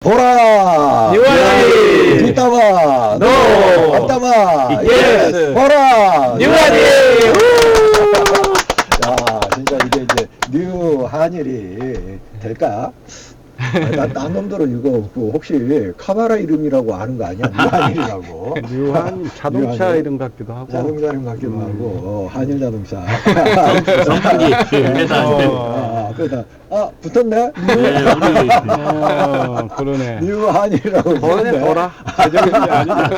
보라! 뉴아리! 뒷담화! 노! 앞담화! 예스! 보라! 뉴아리! 야, 진짜 이게 이제 뉴 한일이 될까? 난 놈들은 이거 혹시 카바라 이름이라고 아는 거 아니야? 뉴 한일이라고. 뉴한 자동차 뉴한일? 이름 같기도 하고. 자동차 이름 같기도 하고, 한일 자동차. 성분이 회사. 그래서, 붙었네? 그러네. 뉴 한일이라고. 거네 돌아. 재정신이 아니야.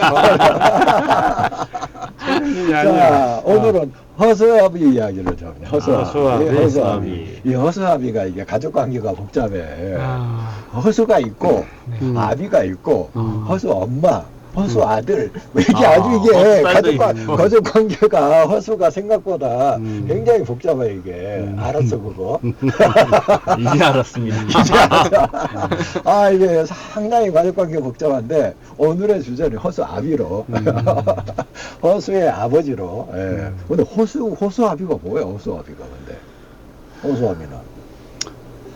재정신이 아니야. 자, 오늘은 허수아비 이야기를 좀. 허수아비. 허수아비. 이 허수아비가 이게 가족 관계가 복잡해. 아, 허수가 있고, 아비가 있고, 허수 엄마, 허수 아들. 이게 아주 이게 가족 관계가 허수가 생각보다 굉장히 복잡해, 이게. 알았어, 그거. 이제 알았습니다. 이게 상당히 가족 관계가 복잡한데, 오늘의 주제는 허수 아비로. 허수의 아버지로. 예. 근데 허수아비가 뭐야, 허수아비가 근데. 허수아비는.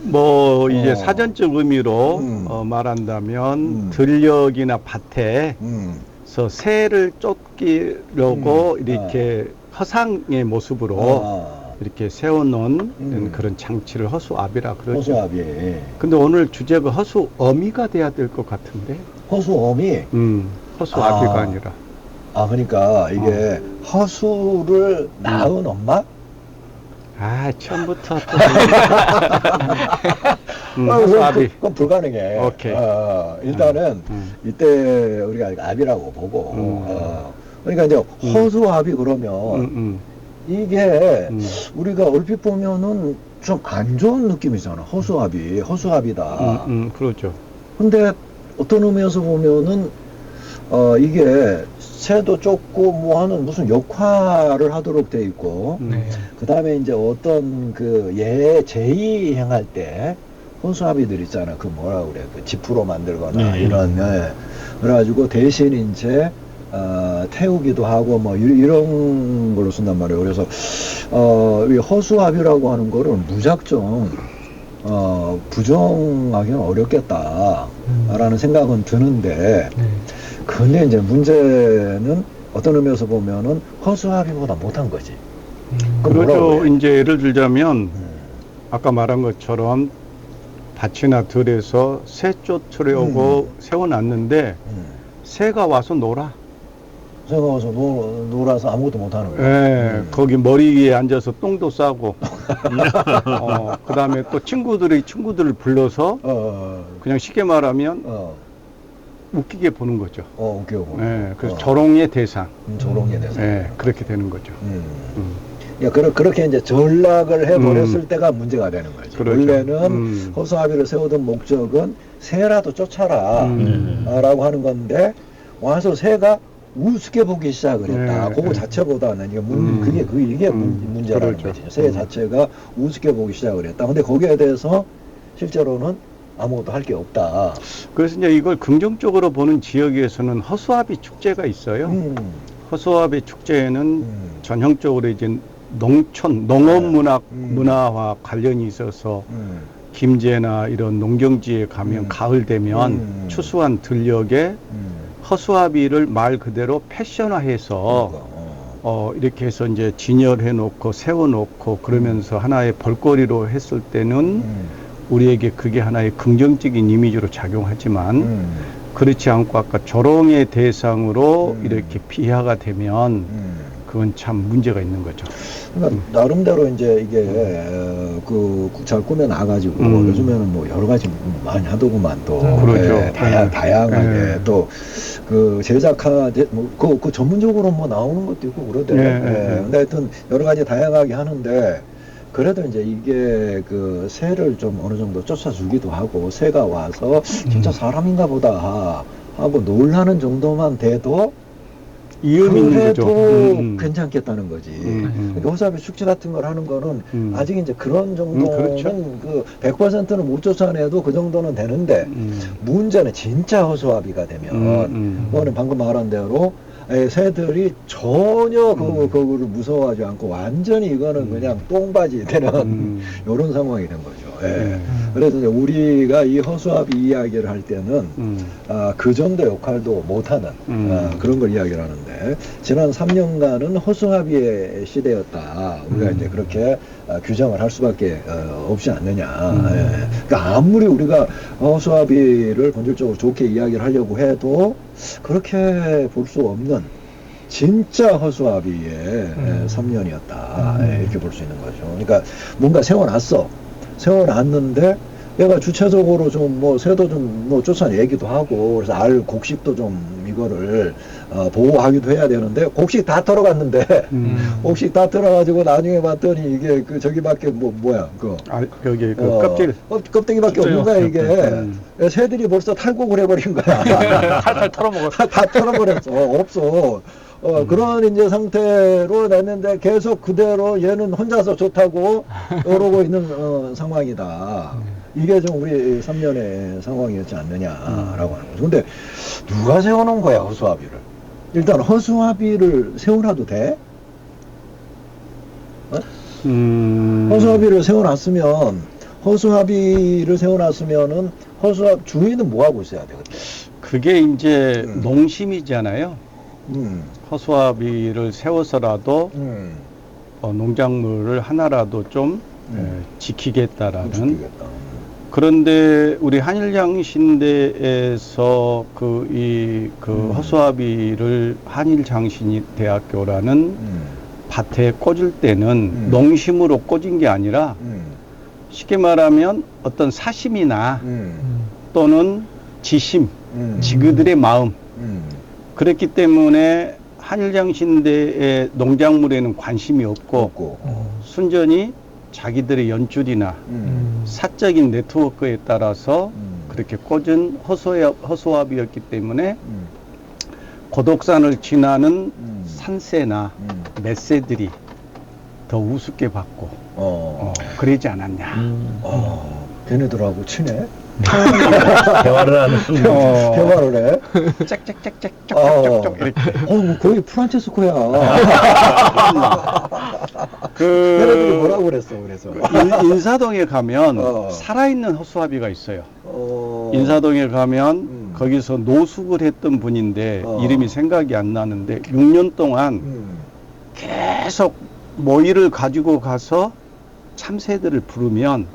뭐 이제 어. 사전적 의미로 말한다면 들녘이나 밭에서 새를 쫓기려고 이렇게 허상의 모습으로 이렇게 세워놓은 그런 장치를 허수아비라 그러죠. 허수아비. 근데 오늘 주제가 허수어미가 돼야 될 것 같은데. 허수어미? 허수아비가 아. 아니라. 그러니까 이게 허수를 낳은 엄마? 처음부터 또. 허수아비. 그건 불가능해. 오케이. 일단은 이때 우리가 아비라고 보고. 그러니까 이제 허수아비 그러면 이게 우리가 얼핏 보면은 좀 안 좋은 느낌이잖아. 허수아비다. 그러죠. 근데 어떤 의미에서 보면은 이게 새도 쫓고 뭐 하는 무슨 역할을 하도록 돼 있고 그 다음에 이제 어떤 그 제의 행할 때 허수아비들 있잖아. 그 뭐라 그래, 그 지푸로 만들거나 이런. 그래가지고 대신 이제 태우기도 하고 뭐 이런 걸로 쓴단 말이에요. 그래서 이 허수아비라고 하는 거를 무작정 부정하기는 어렵겠다라는 생각은 드는데, 근데 이제 문제는 어떤 의미에서 보면은 허수아비보다 못한 거지. 그렇죠. 이제 예를 들자면 아까 말한 것처럼 밭이나 들에서 새 쫓으려고 세워놨는데 새가 와서 놀아. 새가 와서 놀아서 아무것도 못하는 거야. 거기 머리 위에 앉아서 똥도 싸고 그 다음에 또 친구들을 불러서 그냥 쉽게 말하면 웃기게 보는 거죠. 웃기고. 그래서 조롱의 대상. 조롱의 대상. 그렇게 되는 거죠. 그렇게 이제 전락을 해버렸을 때가 문제가 되는 거죠. 그렇죠. 원래는 허수아비를 세우던 목적은 새라도 쫓아라 라고 하는 건데, 와서 새가 우습게 보기 시작을 했다. 그거 자체보다는 이게 이게 문제라는 그렇죠. 거죠. 새 자체가 우습게 보기 시작을 했다. 근데 거기에 대해서 실제로는 아무것도 할 게 없다. 그래서 이제 이걸 긍정적으로 보는 지역에서는 허수아비 축제가 있어요. 허수아비 축제에는 전형적으로 이제 농업 문화와 관련이 있어서 김제나 이런 농경지에 가면 가을 되면 추수한 들녘에 허수아비를 말 그대로 패션화해서 이렇게 해서 이제 진열해 놓고 세워 놓고 그러면서 하나의 볼거리로 했을 때는 우리에게 그게 하나의 긍정적인 이미지로 작용하지만 그렇지 않고 아까 조롱의 대상으로 이렇게 비하가 되면 그건 참 문제가 있는 거죠. 그러니까 나름대로 이제 이게 잘 꾸며 나가지고 요즘에는 뭐 여러 가지 많이 하더구만 또. 그렇죠. 다양하게 또 그 그 전문적으로 뭐 나오는 것도 있고 그러대. 근데 하여튼 여러 가지 다양하게 하는데, 그래도 이제 이게 그 새를 좀 어느 정도 쫓아주기도 하고, 새가 와서 진짜 사람인가 보다 하고 놀라는 정도만 돼도 이음이 있는 거죠. 그래도 괜찮겠다는 거지. 그러니까 허수아비 축제 같은 걸 하는 거는 아직 이제 그런 정도는 그렇죠. 그 100%는 못 쫓아내도 그 정도는 되는데, 문제는 진짜 허수아비가 되면 그거는 방금 말한 대로 새들이 전혀 그거를 무서워하지 않고 완전히 이거는 그냥 똥바지 되는 이런 상황이 된 거죠. 예. 그래서 이제 우리가 이 허수아비 이야기를 할 때는 그 정도 역할도 못하는 그런 걸 이야기를 하는데 지난 3년간은 허수아비의 시대였다. 우리가 이제 그렇게 규정을 할 수밖에 없지 않느냐. 예. 그러니까 아무리 우리가 허수아비를 본질적으로 좋게 이야기를 하려고 해도 그렇게 볼 수 없는 진짜 허수아비의 3년이었다. 이렇게 볼 수 있는 거죠. 그러니까 뭔가 세워놨는데 얘가 주체적으로 좀 뭐 새도 좀 뭐 쫓아내기도 하고 그래서 알 곡식도 좀 이거를 보호하기도 해야 되는데 곡식 다 털어갔는데 곡식 다 털어가지고 나중에 봤더니 이게 그 저기밖에 뭐야 여기 그 껍질 껍데기밖에 없는 거야 이게. 새들이 벌써 탈곡을 해버린 거야. 탈탈 털어먹었어. 다 털어버렸어. 없어. 그런 이제 상태로 냈는데 계속 그대로 얘는 혼자서 좋다고 이러고 있는 상황이다. 이게 좀 우리 3년의 상황이었지 않느냐라고 하는 거죠. 근데 누가 세워놓은 거야 허수아비를? 일단 허수아비를 세워놔도 돼? 허수아비를 세워놨으면은 주인은 뭐 하고 있어야 돼? 그때? 그게 이제 농심이잖아요. 허수아비를 세워서라도 농작물을 하나라도 좀 지키겠다라는. 그런데 우리 한일장신대에서 허수아비를 한일장신대학교라는 밭에 꽂을 때는 농심으로 꽂은 게 아니라 쉽게 말하면 어떤 사심이나 또는 지심, 지그들의 마음. 그랬기 때문에 한일장신대의 농작물에는 관심이 없고 순전히 자기들의 연줄이나 사적인 네트워크에 따라서 그렇게 꽂은 허수아비였기 때문에 고독산을 지나는 산새나 멧새들이 더 우습게 받고 그러지 않았냐. 걔네들하고 친해? 대화를 하는 대화를 해? 짝짝짝짝짝짝짝 이렇게. 뭐 거의 프란체스코야. 그 걔네들이 뭐라고 그랬어? 그래서 인사동에 가면 살아있는 허수아비가 있어요. 인사동에 가면 거기서 노숙을 했던 분인데 이름이 생각이 안 나는데 6년 동안 계속 모이를 가지고 가서 참새들을 부르면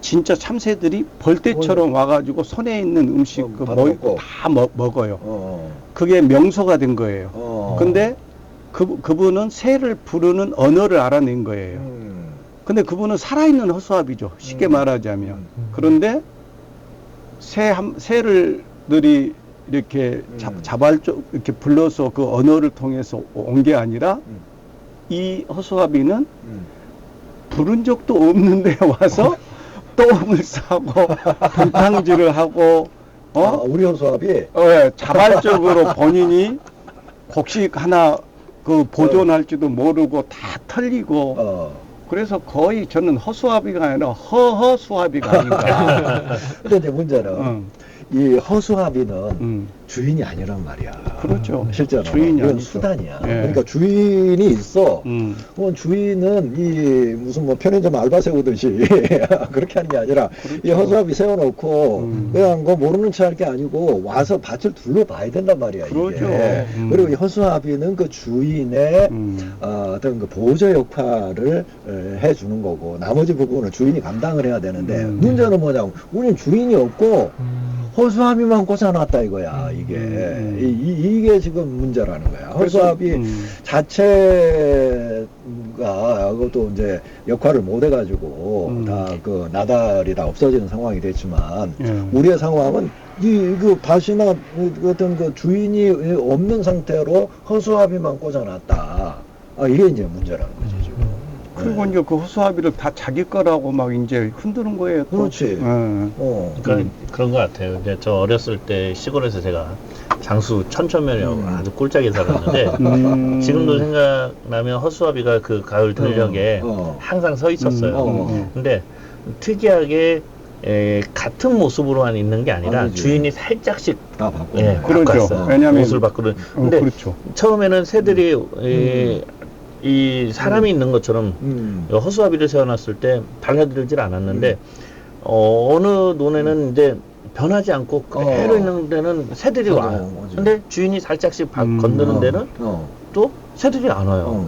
진짜 참새들이 벌떼처럼 와가지고 손에 있는 음식 모이 다 먹어요. 그게 명소가 된 거예요. 근데 그분은 새를 부르는 언어를 알아낸 거예요. 근데 그분은 살아있는 허수아비죠. 쉽게 말하자면. 그런데 새들이 이렇게 자발적 이렇게 불러서 그 언어를 통해서 온 게 아니라 이 허수아비는 부른 적도 없는데 와서 똥을 싸고 분탕질을 하고 우리 허수아비 자발적으로 본인이 곡식 하나 보존할지도 모르고 다 털리고 그래서 거의 저는 허수아비가 아니라 허허수아비가 아닌가. 근데 이제 문제는 이 허수아비는 주인이 아니란 말이야. 그렇죠. 실제로 주인이 이건 아니죠. 수단이야. 예. 그러니까 주인이 있어. 그건 주인은 이 무슨 뭐 편의점 알바 세우듯이 그렇게 하는 게 아니라 이 허수아비 세워놓고 그냥 거 모르는 체 할 게 아니고 와서 밭을 둘러봐야 된단 말이야. 그렇죠. 이게. 그리고 이 허수아비는 그 주인의 어떤 그 보조 역할을 해주는 거고 나머지 부분은 주인이 감당을 해야 되는데 문제는 뭐냐면 우리는 주인이 없고 허수아비만 꽂아놨다 이거야. 이게 지금 문제라는 거야. 허수아비 자체가 그것도 이제 역할을 못 해가지고 다 그 나달이 다 없어지는 상황이 됐지만 우리의 상황은 그 밭이나 어떤 그 주인이 없는 상태로 허수아비만 꽂아놨다. 이게 이제 문제라는 거죠 지금. 그리고 이제 그 허수아비를 다 자기 거라고 막 이제 흔드는 거예요. 또. 그렇지. 그러니까 그런 것 같아요. 이제 저 어렸을 때 시골에서 제가 장수 천천면이라고 아주 꿀짝에 살았는데 지금도 생각나면 허수아비가 그 가을 들녘에 항상 서 있었어요. 근데 특이하게 같은 모습으로만 있는 게 아니라 아니지. 주인이 살짝씩 그렇죠. 바꿨어요. 왜냐면 옷을 바꾸는. 근데 그렇죠. 처음에는 새들이 이 사람이 있는 것처럼 허수아비를 세워놨을 때 달라들질 않았는데 어느 논에는 이제 변하지 않고 그대로 있는 데는 새들이 와요. 근데 주인이 살짝씩 건드는 데는 또 새들이 안 와요.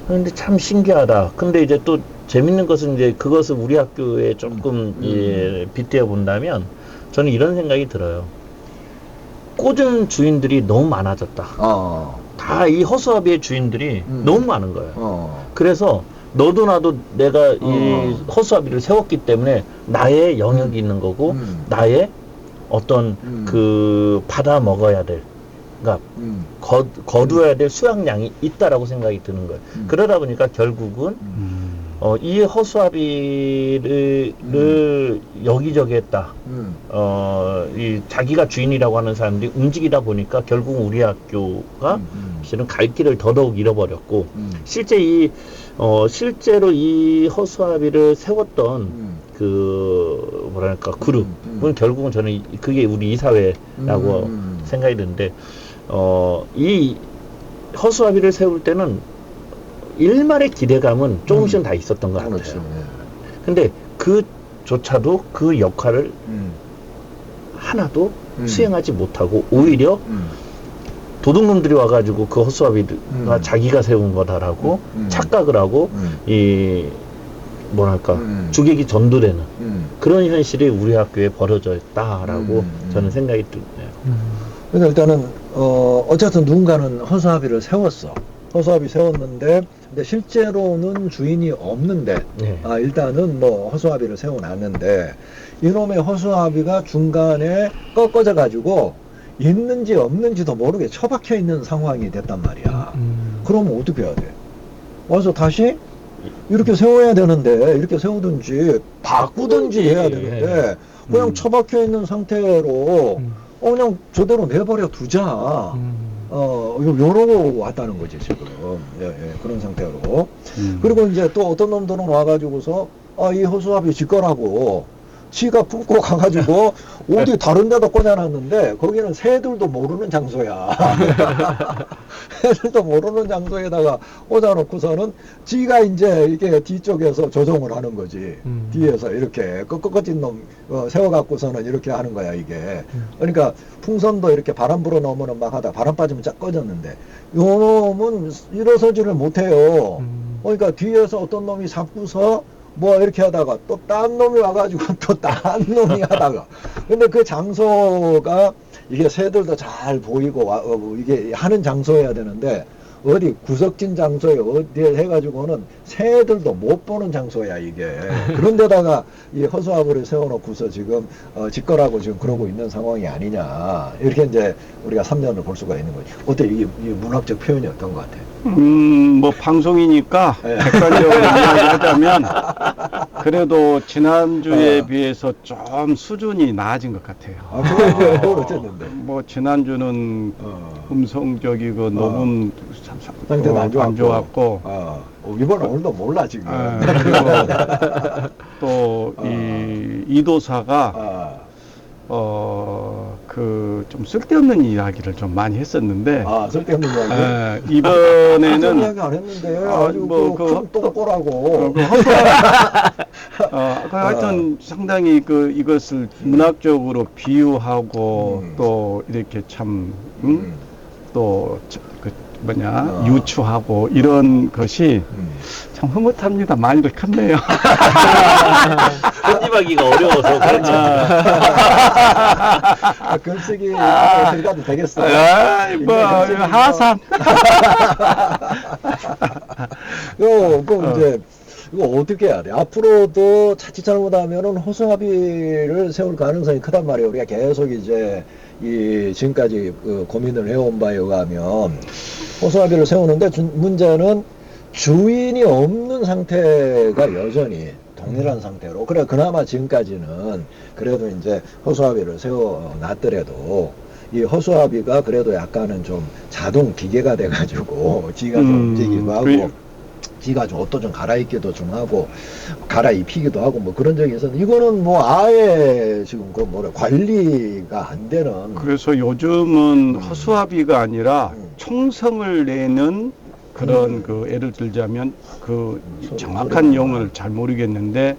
근데 참 신기하다. 근데 이제 또 재밌는 것은 이제 그것을 우리 학교에 조금 예, 빗대어 본다면 저는 이런 생각이 들어요. 꽂은 주인들이 너무 많아졌다. 다 이 허수아비의 주인들이 너무 많은 거예요. 그래서 너도 나도 내가 이 허수아비를 세웠기 때문에 나의 영역이 있는 거고 나의 어떤 그 받아 먹어야 될 그러니까 거두어야 될 수확량이 있다라고 생각이 드는 거예요. 그러다 보니까 결국은 이 허수아비를 여기저기 했다. 이 자기가 주인이라고 하는 사람들이 움직이다 보니까 결국 우리 학교가 실은 갈 길을 더더욱 잃어버렸고 실제로 이 허수아비를 세웠던 그 뭐랄까 그룹은 결국은 저는 그게 우리 이사회라고 생각이 드는데 이 허수아비를 세울 때는 일말의 기대감은 조금씩은 다 있었던 것 같아요. 그렇죠. 예. 근데 그조차도 그 역할을 하나도 수행하지 못하고 오히려 도둑놈들이 와가지고 그 허수아비가 자기가 세운 거다라고 착각을 하고 이 뭐랄까 주객이 전도되는 그런 현실이 우리 학교에 벌어져 있다라고 저는 생각이 드네요. 근데 일단은 어쨌든 누군가는 허수아비를 세웠어. 허수아비 세웠는데 근데 실제로는 주인이 없는데 네. 일단은 뭐 허수아비를 세워놨는데 이놈의 허수아비가 중간에 꺾어져 가지고 있는지 없는지도 모르게 처박혀 있는 상황이 됐단 말이야. 그러면 어떻게 해야 돼? 와서 다시 이렇게 세워야 되는데 이렇게 세우든지 바꾸든지 해야 되는데 그냥 처박혀 있는 상태로 그냥 저대로 내버려 두자. 요러고 왔다는 거지, 지금. 예, 그런 상태로. 그리고 이제 또 어떤 놈들은 와가지고서, 이 허수아비 지 거라고, 지가 품고 가가지고, 어디 다른 데다 꽂아놨는데, 거기는 새들도 모르는 장소야. 새들도 모르는 장소에다가 꽂아놓고서는, 지가 이제 이게 뒤쪽에서 조정을 하는 거지. 뒤에서 이렇게, 꺾어진 놈, 세워갖고서는 이렇게 하는 거야, 이게. 그러니까, 풍선도 이렇게 바람 불어 넣으면 막 하다 바람 빠지면 쫙 꺼졌는데 요 놈은 일어서지를 못해요. 그러니까 뒤에서 어떤 놈이 잡고서 뭐 이렇게 하다가 또 딴 놈이 와가지고 또 딴 놈이 하다가 근데 그 장소가 이게 새들도 잘 보이고 이게 하는 장소여야 되는데 어디 구석진 장소에 어디에 해가지고는 새들도 못 보는 장소야 이게. 그런데다가 이 허수아비를 세워놓고서 지금 짓거라고 지금 그러고 있는 상황이 아니냐 이렇게 이제 우리가 3년을 볼 수가 있는 거지. 어때 이 문학적 표현이 어떤 것 같아? 뭐 방송이니까 객관적으로 이야기하자면 그래도 지난주에 비해서 좀 수준이 나아진 것 같아요. 그건 어쨌는데? 뭐 지난주는 음성적이고 녹음 상태도 안 좋았고 이번에 오늘도 몰라 지금. 그리고 또 이도사가 좀 쓸데없는 이야기를 좀 많이 했었는데. 쓸데없는 이야기? 이번에는. 쓸데없는 이야기 안 했는데. 아주 큰 똥꼬라고. 하여튼 상당히 이것을 문학적으로 비유하고 또 이렇게 참, 유추하고 이런 것이 참 흐뭇합니다. 많이들 컸네요. 편집하기가 어려워서 그렇죠. 글쓰기 들어가도 되겠어. 하산. 이제 이거 어떻게 해야 돼? 앞으로도 자칫 잘못하면은 허수아비를 세울 가능성이 크단 말이에요. 우리가 계속 이제 지금까지 고민을 해온 바에 의하면 허수아비를 세우는데 문제는 주인이 없는 상태가 여전히 동일한 상태로 그나마 지금까지는 그래도 이제 허수아비를 세워놨더라도 이 허수아비가 그래도 약간은 좀 자동 기계가 돼가지고 지가 좀 움직이기도 하고 지가 좀 옷도 좀 갈아입기도 좀 하고 갈아입히기도 하고 뭐 그런 적이 있었는데 이거는 뭐 아예 지금 관리가 안 되는. 그래서 요즘은 허수아비가 아니라 총성을 내는 그런 예를 들자면 정확한 용어를 잘 모르겠는데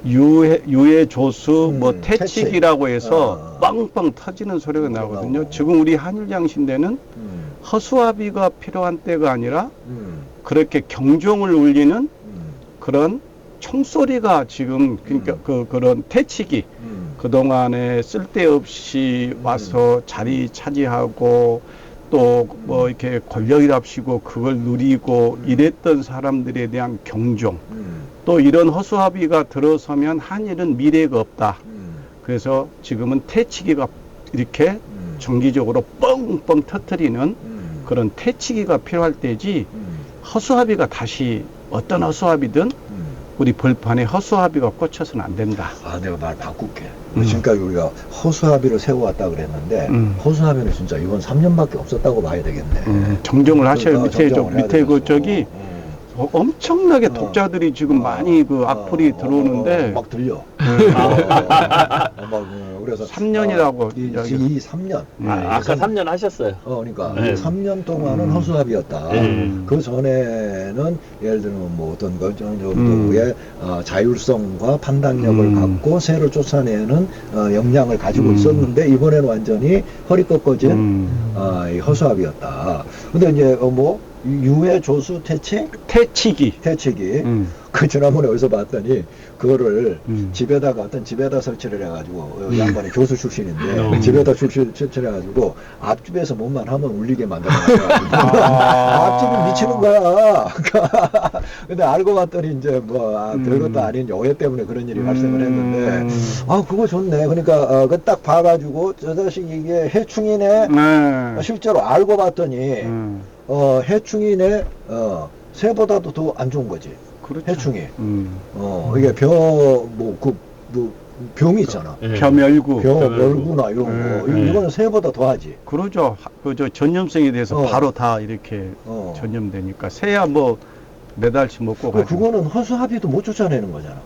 유해 조수 뭐 퇴치. 퇴치기라고 해서 빵빵 터지는 소리가 나거든요. 나오고. 지금 우리 한일장신대는 허수아비가 필요한 때가 아니라 그렇게 경종을 울리는 그런 총소리가 지금 그러니까 그런 퇴치기 그동안에 쓸데없이 와서 자리 차지하고 또 뭐 이렇게 권력이랍시고 그걸 누리고 이랬던 사람들에 대한 경종 또 이런 허수아비가 들어서면 한일은 미래가 없다. 그래서 지금은 퇴치기가 이렇게 정기적으로 뻥뻥 터뜨리는 그런 퇴치기가 필요할 때지 허수아비가 다시 어떤 허수아비든 우리 벌판에 허수아비가 꽂혀서는 안 된다. 아, 내가 말 바꿀게. 지금까지 우리가 허수아비를 세워왔다 그랬는데 허수아비는 진짜 이번 3년밖에 없었다고 봐야 되겠네. 정정을 하셔요. 밑에 정정을 해야 밑에 그 되겠어. 저기 엄청나게 독자들이 지금 많이 그 악플이 들어오는데 막 들려. 그래서 3년이라고 이 3년. 아까 3년 하셨어요. 그러니까 네. 3년 동안은 허수아비였다. 그 전에는 예를 들면 뭐 어떤 정도의 자율성과 판단력을 갖고 새를 쫓아내는 역량을 가지고 있었는데 이번에는 완전히 허리 꺾어진 이 허수아비였다. 근데 이제 뭐 유해 조수 퇴치기. 그 지난번에 어디서 봤더니 그거를 집에다 설치를 해가지고 양반이 교수 출신인데 집에다 설치를 해가지고 앞집에서 몸만 하면 울리게 만들어놨어요. 앞집이 미치는 거야. 근데 알고 봤더니 이제 뭐 별것도 아닌 오해 때문에 그런 일이 발생을 했는데 그거 좋네. 그러니까 그 딱 봐가지고 저 자식 이게 해충이네. 실제로 알고 봤더니 해충이네. 새보다도 더 안 좋은 거지. 그렇죠. 해충이. 이게 병이 있잖아. 벼멸구. 벼멸구나 이런 거. 이거는 새보다 더하지. 그러죠. 그 전염성에 대해서 바로 다 이렇게 전염되니까 새야 뭐 매달치 먹고 가지고. 그거는 허수아비도 못 쫓아내는 거잖아.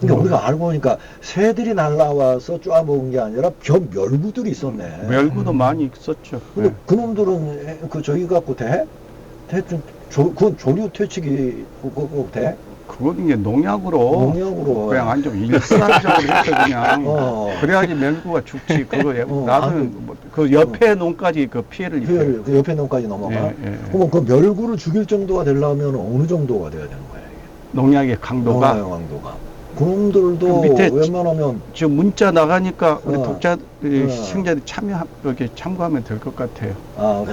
그러니까 우리가 알고 보니까 새들이 날라와서 쪼아먹은 게 아니라 벼멸구들이 있었네. 멸구도 많이 있었죠. 근데 그놈들은 저기 갖고 그건 조류 퇴치기 그거 돼? 그건 이게 농약으로 그냥 완전 일사적으로 해서 그냥 그래야지 멸구가 죽지. 그거 나는 그 옆에 농까지 그 피해를 입혀요. 그 옆에 농까지 넘어가. 그러면 그 멸구를 죽일 정도가 되려면 어느 정도가 돼야 되는 거야 이게? 농약의 강도가. 그놈들도 밑에 웬만하면 지금 문자 나가니까 우리 독자 시청자들이 이렇게 참고하면 될 것 같아요.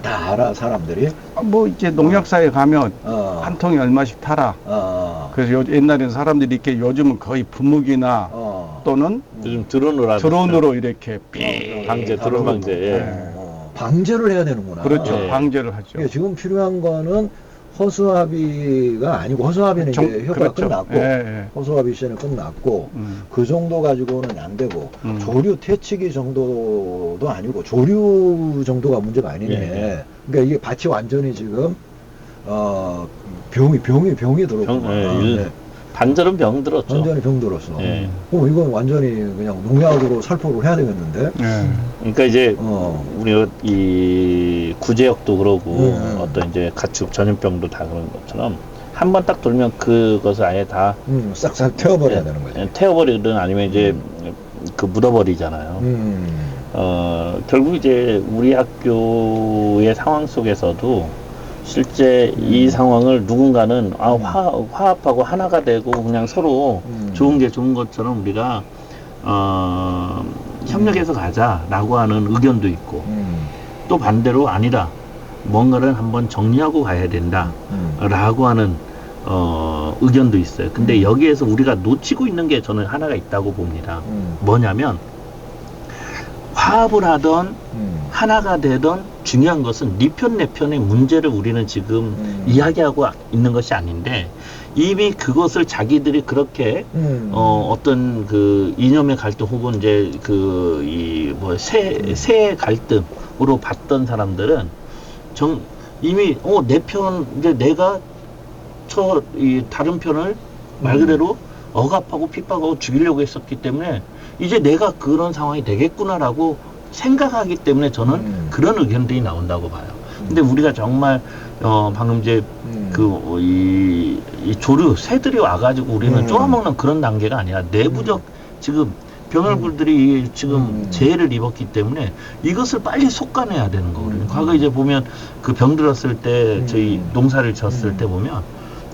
다 알아 사람들이. 뭐 이제 농약사에 가면 한 통에 얼마씩 타라. 그래서 옛날에는 사람들이 이렇게 요즘은 거의 분무기나 또는 요즘 드론으로 이렇게 방제 드론 방제. 방제를 해야 되는구나. 그렇죠. 방제를 하죠. 지금 필요한 거는 허수아비가 아니고 허수아비는 이제 효과가 그렇죠. 끝났고 허수아비 시즌은 끝났고 그 정도 가지고는 안 되고 조류 퇴치기 정도도 아니고 조류 정도가 문제가 아니네. 그러니까 이게 밭이 완전히 지금 병이 들었구나. 반절은 병 들었죠. 완전히 병 들었어. 그럼 이건 완전히 그냥 농약으로 살포를 해야 되겠는데. 그러니까 이제 우리가 이 구제역도 그러고 어떤 이제 가축 전염병도 다 그런 것처럼 한 번 딱 돌면 그것을 아예 다 싹싹 태워버려야 되는 거지. 태워버리든 아니면 이제 그 묻어버리잖아요. 결국 이제 우리 학교의 상황 속에서도 실제 이 상황을 누군가는 화합하고 하나가 되고 그냥 서로 좋은 게 좋은 것처럼 우리가 협력해서 가자라고 하는 의견도 있고 또 반대로 아니다. 뭔가를 한번 정리하고 가야 된다라고 하는 의견도 있어요. 근데 여기에서 우리가 놓치고 있는 게 저는 하나가 있다고 봅니다. 뭐냐면 화합을 하던 하나가 되던 중요한 것은 네 편 내 편의 문제를 우리는 지금 이야기하고 있는 것이 아닌데 이미 그것을 자기들이 그렇게 어떤 그 이념의 갈등 혹은 이제 그 이 뭐 새 갈등으로 봤던 사람들은 이미 내 편 이제 내가 이 다른 편을 말 그대로 억압하고 핍박하고 죽이려고 했었기 때문에 이제 내가 그런 상황이 되겠구나라고 생각하기 때문에 저는 그런 의견들이 나온다고 봐요. 근데 우리가 정말 방금 이제 이 조류 새들이 와가지고 우리는 쪼아먹는 그런 단계가 아니라 내부적 지금 병혈구들이 지금 재해를 입었기 때문에 이것을 빨리 솎아내야 되는 거거든요. 과거 이제 보면 그 병 들었을 때 저희 농사를 졌을 때 보면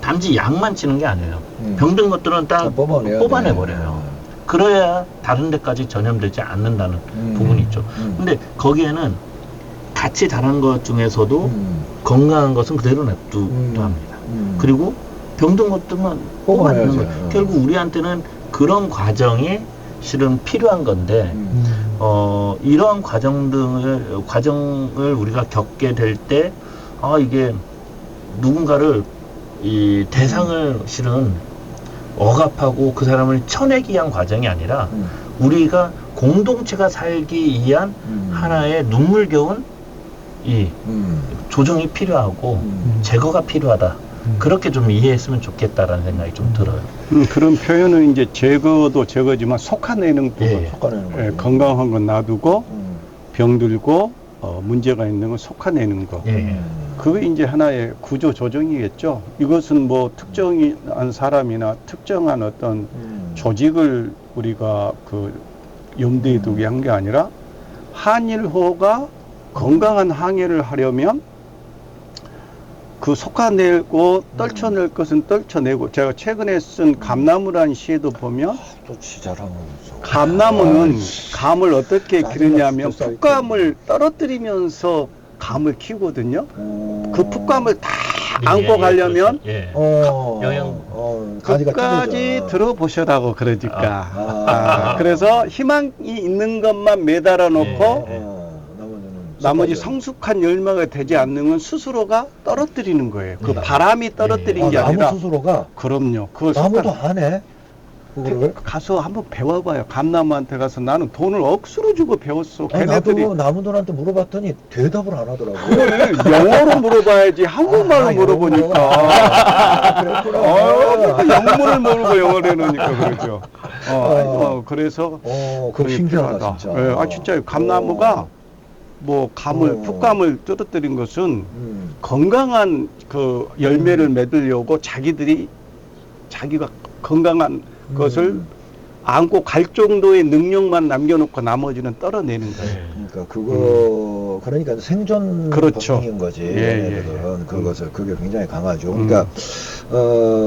단지 약만 치는 게 아니에요. 병든 것들은 딱 뽑아내 버려요. 그래야 다른 데까지 전염되지 않는다는 부분이 있죠. 근데 거기에는 같이 자란 것 중에서도 건강한 것은 그대로 냅두도 합니다. 그리고 병든 것들만 뽑아내는 거예요. 결국 우리한테는 그런 과정이 실은 필요한 건데 이러한 과정을 우리가 겪게 될 때 이게 누군가를 이 대상을 실은 억압하고 그 사람을 쳐내기 위한 과정이 아니라 우리가 공동체가 살기 위한 하나의 눈물겨운 이 조정이 필요하고 제거가 필요하다. 그렇게 좀 이해했으면 좋겠다라는 생각이 좀 들어요. 그런 표현은 이제 제거도 제거지만 솎아내는 부분. 솎아내는 거. 건강한 건 놔두고 병들고 문제가 있는 건 솎아내는 거. 그게 이제 하나의 구조 조정이겠죠. 이것은 뭐 특정한 사람이나 특정한 어떤 조직을 우리가 그 염두에 두게 한 게 아니라 한일호가 건강한 항해를 하려면 그 솎아내고 떨쳐낼 것은 떨쳐내고, 제가 최근에 쓴 감나무라는 시에도 보면 또 지자랑을 감나무는 감을 어떻게 기르냐면 풋감을 떨어뜨리면서 감을 키우거든요. 그 풋감을 다 안고 가려면 영양 끝까지 들어보셔라고 그러니까. 그래서 희망이 있는 것만 매달아 놓고 나머지 성숙한 열매가 되지 않는 건 스스로가 떨어뜨리는 거예요. 그 바람이 떨어뜨린 게 아니라. 나무 스스로가? 그럼요. 그걸 나무도 안 해? 그거를? 가서 한번 배워봐요. 감나무한테 가서. 나는 돈을 억수로 주고 배웠어. 걔네들이. 나도 나무들한테 물어봤더니 대답을 안 하더라고. 그래, 영어로 물어봐야지. 한국말로 물어보니까. 그랬구나. 영문을 모르고 영어를 해놓으니까 그러죠. 그래서. 그거 신기하다, 진짜. 진짜요. 감나무가 뭐 풋감을 떨어뜨린 것은 건강한 그 열매를 맺으려고 자기가 건강한 것을 안고 갈 정도의 능력만 남겨놓고 나머지는 떨어내는 거예요. 그러니까 생존 그렇죠. 본능인 거지. 얘네들은 그게 굉장히 강하죠. 그러니까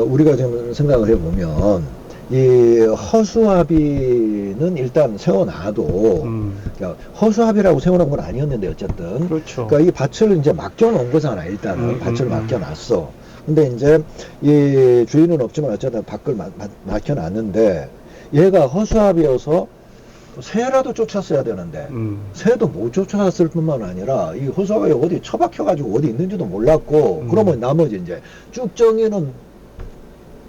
우리가 지금 생각을 해보면 이 허수아비는 일단 세워놔도 그러니까 허수아비라고 세워놓은 건 아니었는데 어쨌든 그렇죠. 그러니까 이 밭을 이제 맡겨놓은 거잖아. 일단은 밭을 맡겨놨어. 근데 이제 이 주인은 없지만 어쨌든 밭을 맡겨놨는데 얘가 허수아비여서 새라도 쫓았어야 되는데 새도 못 쫓아갔을 뿐만 아니라 이 허수아비가 어디 처박혀가지고 어디 있는지도 몰랐고 그러면 나머지 이제 쭉정이는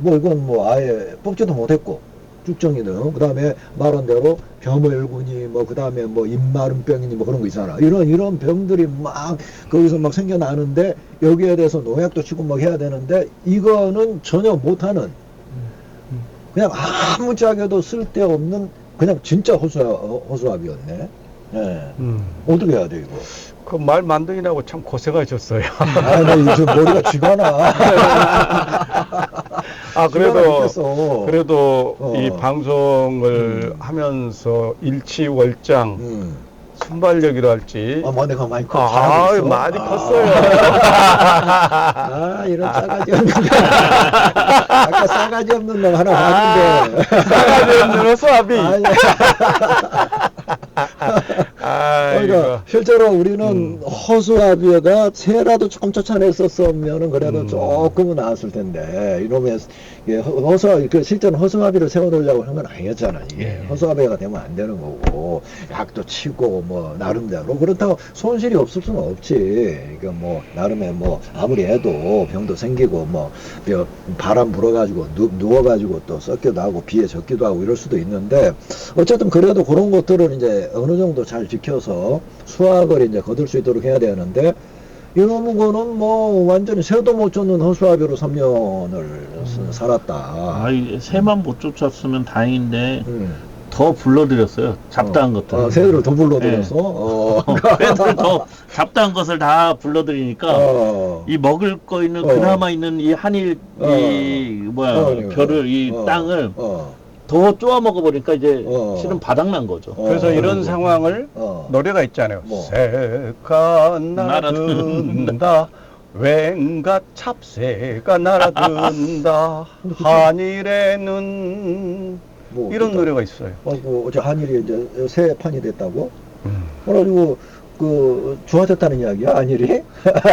뭐 이건 뭐 아예 뽑지도 못했고 쭉정이는 그 다음에 말한 대로 겸혈군이 뭐 그 다음에 뭐 입마름병이니 뭐 그런 거 있잖아. 이런 병들이 막 거기서 막 생겨나는데 여기에 대해서 농약도 치고 막 해야 되는데 이거는 전혀 못하는 그냥 아무짝에도 쓸데없는 그냥 진짜 허수아비였네. 어떻게 해야 돼 이거? 그 말 만드느라고 참 고생하셨어요. 나 지금 머리가 쥐가 나. 그래도 이 방송을 하면서 일치월장 순발력이라 할지. 내가 많이 컸어. 많이 컸어요. 이런 싸가지 없는 놈. 아까 싸가지 없는 놈 하나 봤는데. 싸가지 없는 허수아비. 그러니까 실제로 우리는 허수아비가 새라도 조금 쫓아냈었으면은 그래도 조금은 나았을 텐데 이놈의 실제로 허수아비를 세워놓으려고 한 건 아니었잖아. 이게 허수아비가 되면 안 되는 거고 약도 치고 뭐 나름대로 그렇다고 손실이 없을 수는 없지. 그러니까 뭐 나름의 뭐 아무리 해도 병도 생기고 뭐 바람 불어가지고 누워가지고 또 썩기도 하고 비에 젖기도 하고 이럴 수도 있는데 어쨌든 그래도 그런 것들은 이제 어느 정도 잘 지켜서 수확을 이제 거둘 수 있도록 해야 되는데 이놈은 거는 뭐 완전히 새도 못 쫓는 허수아비로 3년을 살았다. 새만 못 쫓았으면 다행인데 더 불러들였어요. 잡다한 것들. 새들을 더 불러들였어. 새들 더 잡다한 것을 다 불러들이니까 이 먹을 거 있는 그나마 있는 이 한일 이 뭐야 별을 이 땅을 더 쪼아 먹어버리니까 이제 실은 바닥난 거죠. 그래서 이런 상황을 노래가 있잖아요. 뭐. 새가 날아든다. 왠가 찹새가 날아든다. 하늘에는 뭐 이런 어쨌든. 노래가 있어요. 어제 한일이 이제 새 판이 됐다고? 그래가지고 좋아졌다는 이야기야 한일이?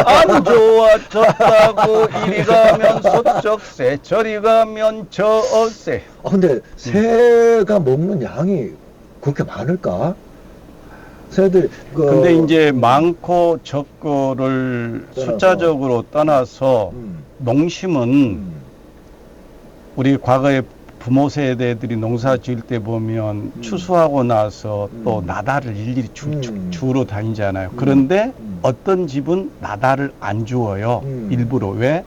안 좋아졌다고 이리 가면 소쩍새 저리 가면 저새. 근데 새가 먹는 양이 그렇게 많을까? 새들 근데 이제 많고 적고를 떠나서. 숫자적으로 떠나서 농심은 우리 과거에 부모 세대들이 농사 지을 때 보면 추수하고 나서 또 나달을 일일이 주로 다니잖아요. 그런데 어떤 집은 나달을 안 주어요. 일부러. 왜?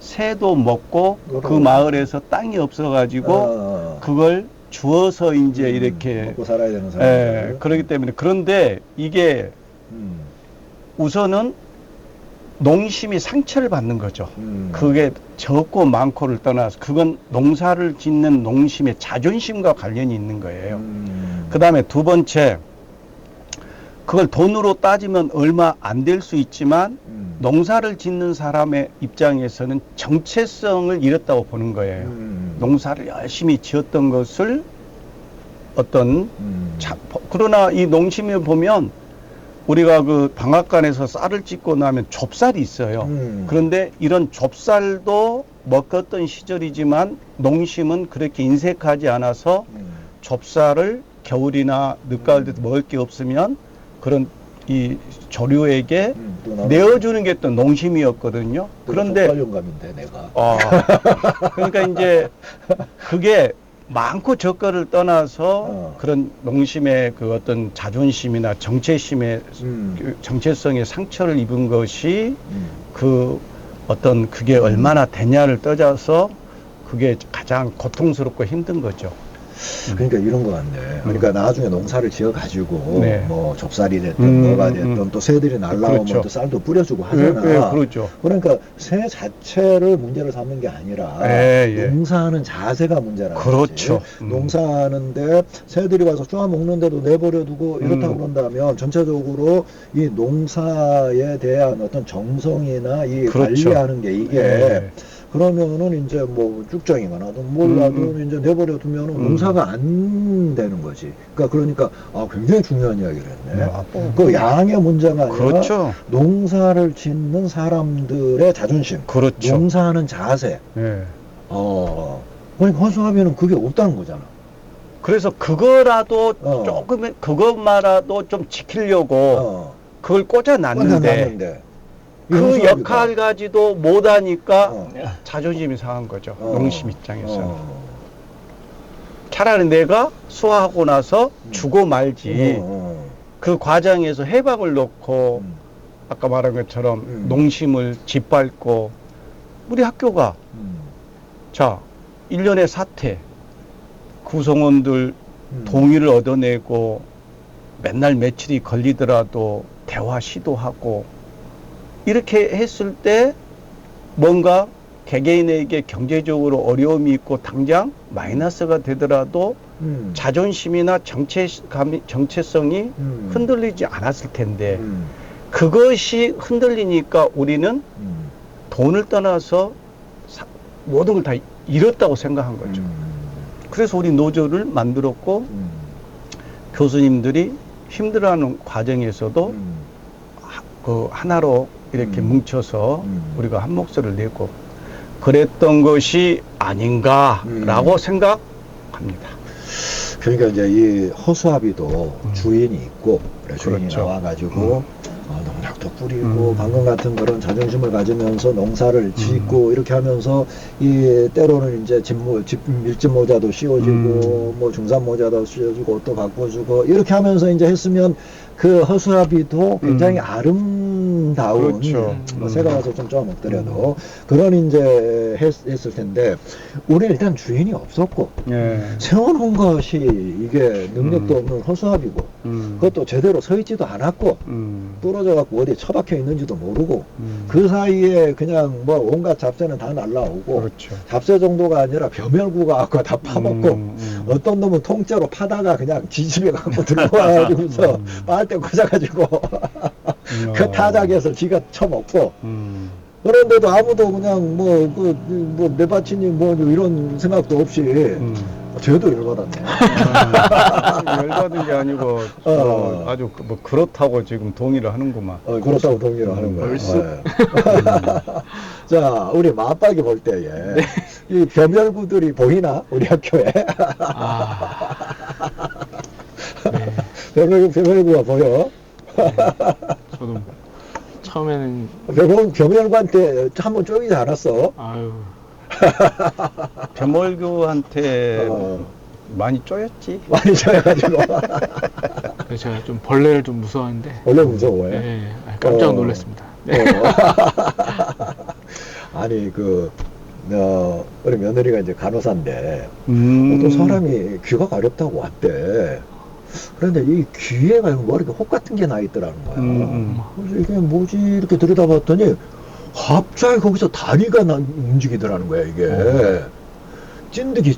새도 먹고 그 마을에서 땅이 없어가지고 그걸 주어서 이제 이렇게 먹고 살아야 되는 사람. 그렇기 때문에. 그런데 이게 우선은 농심이 상처를 받는 거죠. 그게 적고 많고를 떠나서 그건 농사를 짓는 농심의 자존심과 관련이 있는 거예요. 그 다음에 두 번째, 그걸 돈으로 따지면 얼마 안 될 수 있지만 농사를 짓는 사람의 입장에서는 정체성을 잃었다고 보는 거예요. 농사를 열심히 지었던 것을 어떤 그러나 이 농심에 보면 우리가 그 방앗간에서 쌀을 찢고 나면 좁쌀이 있어요. 그런데 이런 좁쌀도 먹었던 시절이지만 농심은 그렇게 인색하지 않아서 좁쌀을 겨울이나 늦가을 때도 먹을 게 없으면 그런 이 조류에게 내어주는 게 또 농심이었거든요. 그런데 족발용감인데 내가. 그러니까 이제 그게 많고 적거를 떠나서 그런 농심의 그 어떤 자존심이나 정체심의 그 정체성의 상처를 입은 것이 그 어떤 그게 얼마나 되냐를 떠져서 그게 가장 고통스럽고 힘든 거죠. 그러니까 이런 거 같네. 그러니까 나중에 농사를 지어 가지고 네. 뭐 좁쌀이 됐든 뭐가 됐든 또 새들이 날라오면 그렇죠. 또 쌀도 뿌려주고 하잖아. 그렇죠. 그러니까 새 자체를 문제로 삼는 게 아니라 농사하는 자세가 문제라는 그렇죠. 거지. 농사하는데 새들이 와서 쪼아 먹는데도 내버려두고 이렇다고 그런다면 전체적으로 이 농사에 대한 어떤 정성이나 이 그렇죠. 관리하는 게 이게 그러면은 이제 뭐 쭉정이가 나든 몰라도 이제 내버려 두면은 농사가 안 되는 거지. 그러니까 굉장히 중요한 이야기를 했네. 그 양의 문제가 아니라 그렇죠. 농사를 짓는 사람들의 자존심, 그렇죠. 농사하는 자세. 그러니까 허수아비는 그게 없다는 거잖아. 그래서 그거라도 조금 그것만라도 좀 지키려고 그걸 꽂아놨는데 그 역할까지도 못하니까 자존심이 상한 거죠. 농심 입장에서는. 차라리 내가 수확하고 나서 주고 말지. 그 과정에서 해박을 놓고 아까 말한 것처럼 농심을 짓밟고 우리 학교가 자 1년의 사태 구성원들 동의를 얻어내고 맨날 며칠이 걸리더라도 대화 시도하고 이렇게 했을 때 뭔가 개개인에게 경제적으로 어려움이 있고 당장 마이너스가 되더라도 자존심이나 정체성이 흔들리지 않았을 텐데 그것이 흔들리니까 우리는 돈을 떠나서 모든 걸 다 잃었다고 생각한 거죠. 그래서 우리 노조를 만들었고 교수님들이 힘들어하는 과정에서도 그 하나로 이렇게 뭉쳐서 우리가 한 목소리를 내고 그랬던 것이 아닌가라고 생각합니다. 그러니까 이제 이 허수아비도 주인이 있고 그래, 주인이 그렇죠. 나와가지고 농약도 뿌리고 방금 같은 그런 자존심을 가지면서 농사를 짓고 이렇게 하면서 이 때로는 이제 밀짚 모자도 씌워주고 뭐 중산 모자도 씌워주고 옷도 바꿔주고 이렇게 하면서 이제 했으면 그 허수아비도 굉장히 아름다운 그렇죠. 뭐 새가 와서 좀 쪼아먹더라도 그런 이제 했을 텐데 우리는 일단 주인이 없었고 예. 세워놓은 것이 이게 능력도 없는 허수아비고 그것도 제대로 서 있지도 않았고 부러져 갖고 어디 처박혀 있는지도 모르고 그 사이에 그냥 뭐 온갖 잡새는 다 날라오고 그렇죠. 잡새 정도가 아니라 벼멸구가 갖고 다 파먹고 어떤 놈은 통째로 파다가 그냥 지집에 갖고 들고 와가지고서 빨대 꽂아가지고 그 타작에서 지가 처먹고 그런데도 아무도 그냥 뭐 내바치니 뭐 이런 생각도 없이 쟤도 열받았네. 열받은 게 아니고 아주 뭐 그렇다고 지금 동의를 하는구만. 그렇다고 동의를 하는 거야. 벌써? 자, 우리 맞박이 볼 때에 이 벼멸구들이 보이나? 우리 학교에. 벼멸구가 보여? 저도 처음에는 벼멸구한테 한번 쪼이지 않았어? 아유 벼멀구한테 많이 쪼였지. 많이 쪼여가지고. 그래서 제가 좀 벌레를 좀 무서워하는데 원래 무서워해? 네, 깜짝 놀랐습니다. 네. 아니 우리 며느리가 이제 간호사인데 어떤 사람이 귀가 가렵다고 왔대. 그런데 이 귀에 뭐 이렇게 혹 같은 게 나 있더라는 거야. 그래서 이게 뭐지 이렇게 들여다봤더니 갑자기 거기서 다리가 움직이더라는 거야 이게. 찐득이.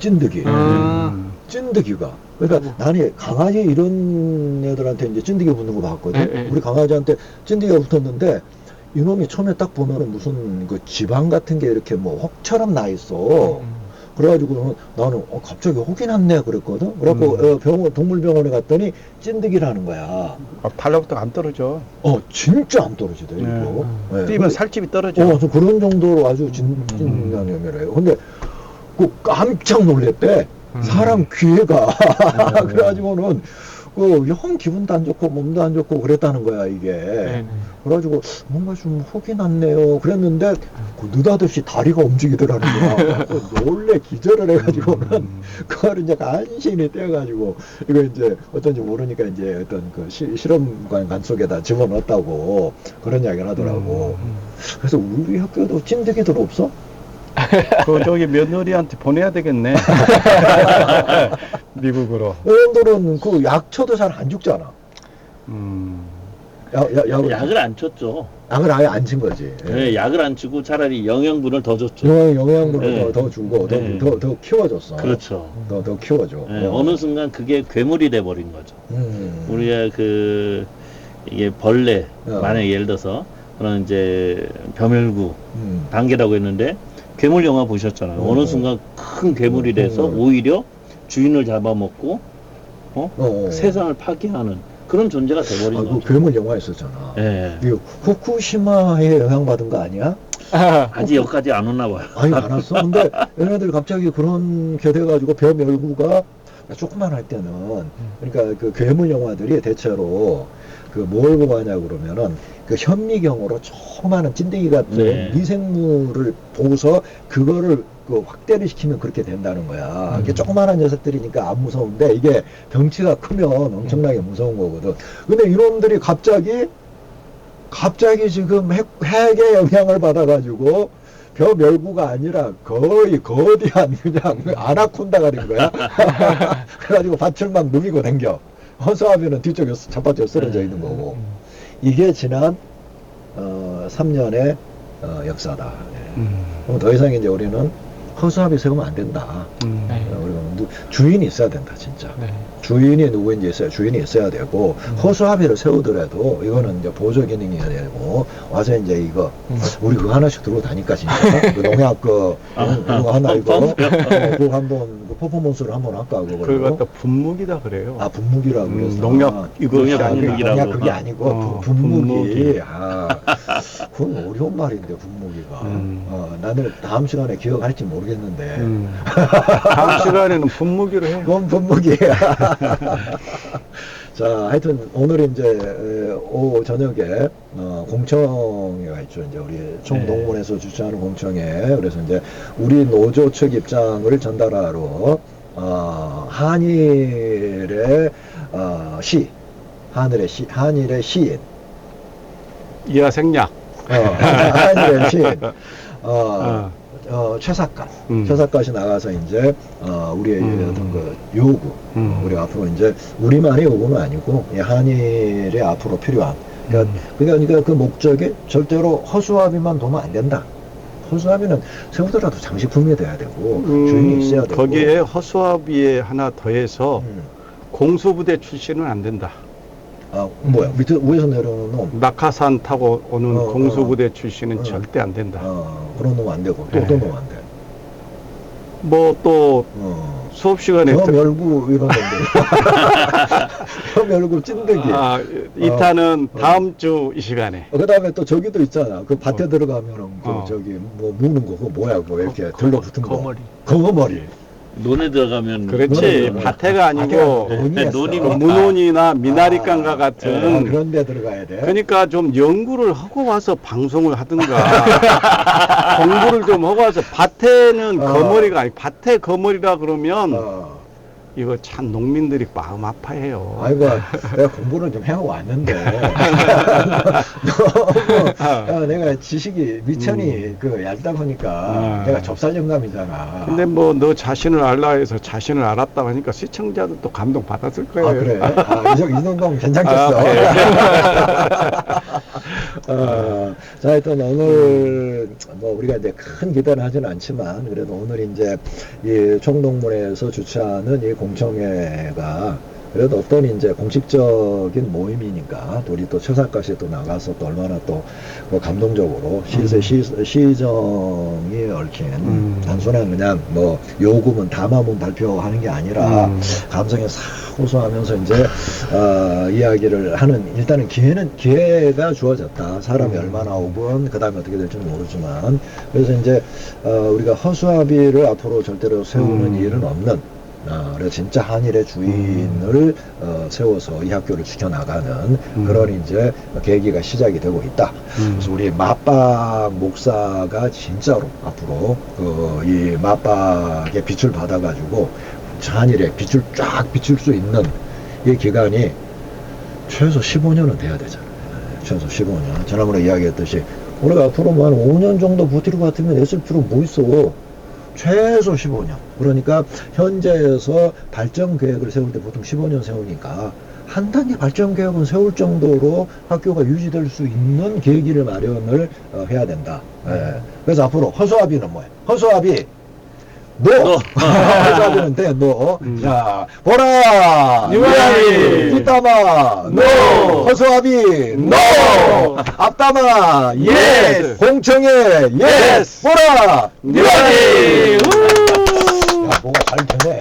찐득이가. 그러니까 나는 강아지 이런 애들한테 이제 찐득이 붙는 거 봤거든. 우리 강아지한테 찐득이가 붙었는데 이놈이 처음에 딱 보면은 무슨 그 지방 같은 게 이렇게 뭐 혹처럼 나 있어. 그래가지고 나는 갑자기 혹이 났네 그랬거든. 그래갖고 동물병원에 갔더니 찐득이라는 거야. 달라붙어 안 떨어져. 진짜 안 떨어지더라고. 네. 뛰면 살집이 떨어져. 좀 그런 정도로 아주 진단염이래요. 근데 깜짝 놀랬대. 사람 귀에가. 그래가지고는 영 기분도 안 좋고 몸도 안 좋고 그랬다는 거야 이게. 그래가지고 뭔가 좀 혹이 났네요 그랬는데 느닷없이 다리가 움직이더라는 거야. 놀래 기절을 해가지고는 그걸 이제 간신히 떼어가지고 이거 이제 어떤지 모르니까 이제 어떤 그 실험관 속에다 집어넣었다고 그런 이야기를 하더라고. 그래서 우리 학교도 찐득이들 없어? 저기 며느리한테 보내야 되겠네. 미국으로. 어른들은 그 약쳐도 잘 안 죽잖아. 약을 안 쳤죠. 약을 아예 안 친 거지. 네, 약을 안 치고 차라리 영양분을 더 줬죠. 영양분을 더 주고 더 키워줬어. 그렇죠. 더 키워줘. 어느 순간 그게 괴물이 돼 버린 거죠. 우리가 이게 벌레 만약 예를 들어서 그런 이제 벼멸구 단계라고 했는데 괴물 영화 보셨잖아요. 어느 순간 큰 괴물이 돼서 오히려 주인을 잡아먹고 세상을 파괴하는 그런 존재가 돼버린 거죠. 괴물 영화 있었잖아. 네. 후쿠시마에 영향받은 거 아니야? 아직 여기까지 안 오나 봐요. 아니 안 왔어. 근데 얘네들 갑자기 그런 게 돼가지고 벼멸구가 조그만 할 때는 그러니까 그 괴물 영화들이 대체로 뭘 보고 하냐 그러면은 그 현미경으로 조그마한 찐득이 같은 미생물을 보고서 그거를 확대를 시키면 그렇게 된다는 거야. 이게 조그마한 녀석들이니까 안 무서운데 이게 덩치가 크면 엄청나게 무서운 거거든. 근데 이놈들이 갑자기 지금 핵의 영향을 받아가지고 벼멸구가 아니라 거의 거대한 그냥 아나콘다가 된 거야. 그래가지고 밭을 막 누비고 댕겨. 허수아비는 뒤쪽에 잡아져 쓰러져 있는 거고. 이게 지난 3년의 역사다. 그럼 더 이상 이제 우리는 허수아비 세우면 안 된다. 우리가 주인이 있어야 된다, 진짜. 주인이 누구인지 주인이 있어야 되고, 허수아비를 세우더라도 이거는 이제 보조 기능이어야 되고, 와서 이제 이거, 우리 그거 하나씩 들고 다니까, 진짜. 그 농약 그거 하나 이거, 그거 한번, 퍼포먼스를 한번 할까, 그거. 그걸 갖다 분무기다 그래요. 분무기라고 그래서. 농약, 이것이 분무기라고. 그게 아니고, 분무기. 그건 어려운 말인데, 분무기가. 나는 다음 시간에 기억할지 모르겠는데. 다음 시간에는 분무기로 해. 그건 분무기야. 자, 하여튼 오늘 이제 오후 저녁에 공청회가 있죠. 이제 우리 총동문회에서 주최하는 공청회. 그래서 이제 우리 노조 측 입장을 전달하러 한일의 한일의 시인, 이하생략. 한일의 시인, 최사갓이 나가서 이제 우리의 어떤 그 요구, 우리 앞으로 이제 우리만의 요구는 아니고 이 한일의 앞으로 필요한, 그러니까 그 목적이 절대로 허수아비만 두면 안 된다. 허수아비는 세우더라도 장식품이 돼야 되고 주인이 있어야 되고. 거기에 허수아비에 하나 더해서 공수부대 출신은 안 된다. 뭐야, 밑에 위에서 내려오는 놈, 낙하산 타고 오는 공수부대 출신은 절대 안 된다. 그런 놈 안 되고 또 어떤 놈 안 돼. 뭐 또 수업 시간에 혐열구 이런 놈들. 혐열구 찐득이. 이타는 다음 주 이 시간에. 그 다음에 또 저기도 있잖아. 그 밭에 들어가면은 저기 뭐 무는 거 그거 뭐야 그거 이렇게 들러붙은 거. 거머리. 논에 들어가면 그렇지. 밭에가 아니고 논이 문온이나 미나리깡과 같은 그런 데 들어가야 돼. 그러니까 좀 연구를 하고 와서 방송을 하든가 공부를 좀 하고 와서 밭에는 거머리가 아니 밭에 거머리라 그러면 이거 참 농민들이 마음 아파해요. 아이고, 내가 공부를 좀 해오고 왔는데 너무 내가 지식이 미천이 그 얇다 보니까 내가 접살 영감이잖아. 근데 뭐 너 자신을 알라 해서 자신을 알았다고 하니까 시청자들도 감동 받았을 거예요. 그래? 이 정도면 괜찮겠어. 자, 하여튼 오늘 뭐 우리가 이제 큰 기대는 하지는 않지만 그래도 오늘 이제 이 총동문회에서 주최하는 이 공청회가 그래도 어떤 이제 공식적인 모임이니까 또 우리 또 최사까지 또 나가서 또 얼마나 또 뭐 감동적으로 시정이 얽힌 단순한 그냥 뭐 요구문 담화문 발표하는 게 아니라 감성에 싹 호소하면서 이제 이야기를 하는 일단은 기회가 주어졌다. 사람이 얼마나 오건 그 다음에 어떻게 될지는 모르지만 그래서 이제 우리가 허수아비를 앞으로 절대로 세우는 일은 없는 그래서 진짜 한일의 주인을 세워서 이 학교를 지켜나가는 그런 이제 계기가 시작이 되고 있다. 그래서 우리 맞박 목사가 진짜로 앞으로 이 맞박의 빛을 받아가지고 한일의 빛을 쫙 비출 수 있는 이 기간이 최소 15년은 돼야 되잖아요. 최소 15년. 지난번에 이야기했듯이 우리가 앞으로 뭐 한 5년 정도 버틸 것 같으면 애쓸 필요 뭐 있어. 최소 15년. 그러니까 현재에서 발전 계획을 세울 때 보통 15년 세우니까 한 단계 발전 계획은 세울 정도로 학교가 유지될 수 있는 계기를 마련을 해야 된다. 그래서 앞으로 허수아비는 뭐야? 허수아비 노! 허수아비는 돼, 노. 자, 보라! 유아리! 뒷담화! 노! 허수아비! 노! 앞담화! 예스! 공청회! 예스! 보라! 유아리! 야, 뭐가 잘 되네.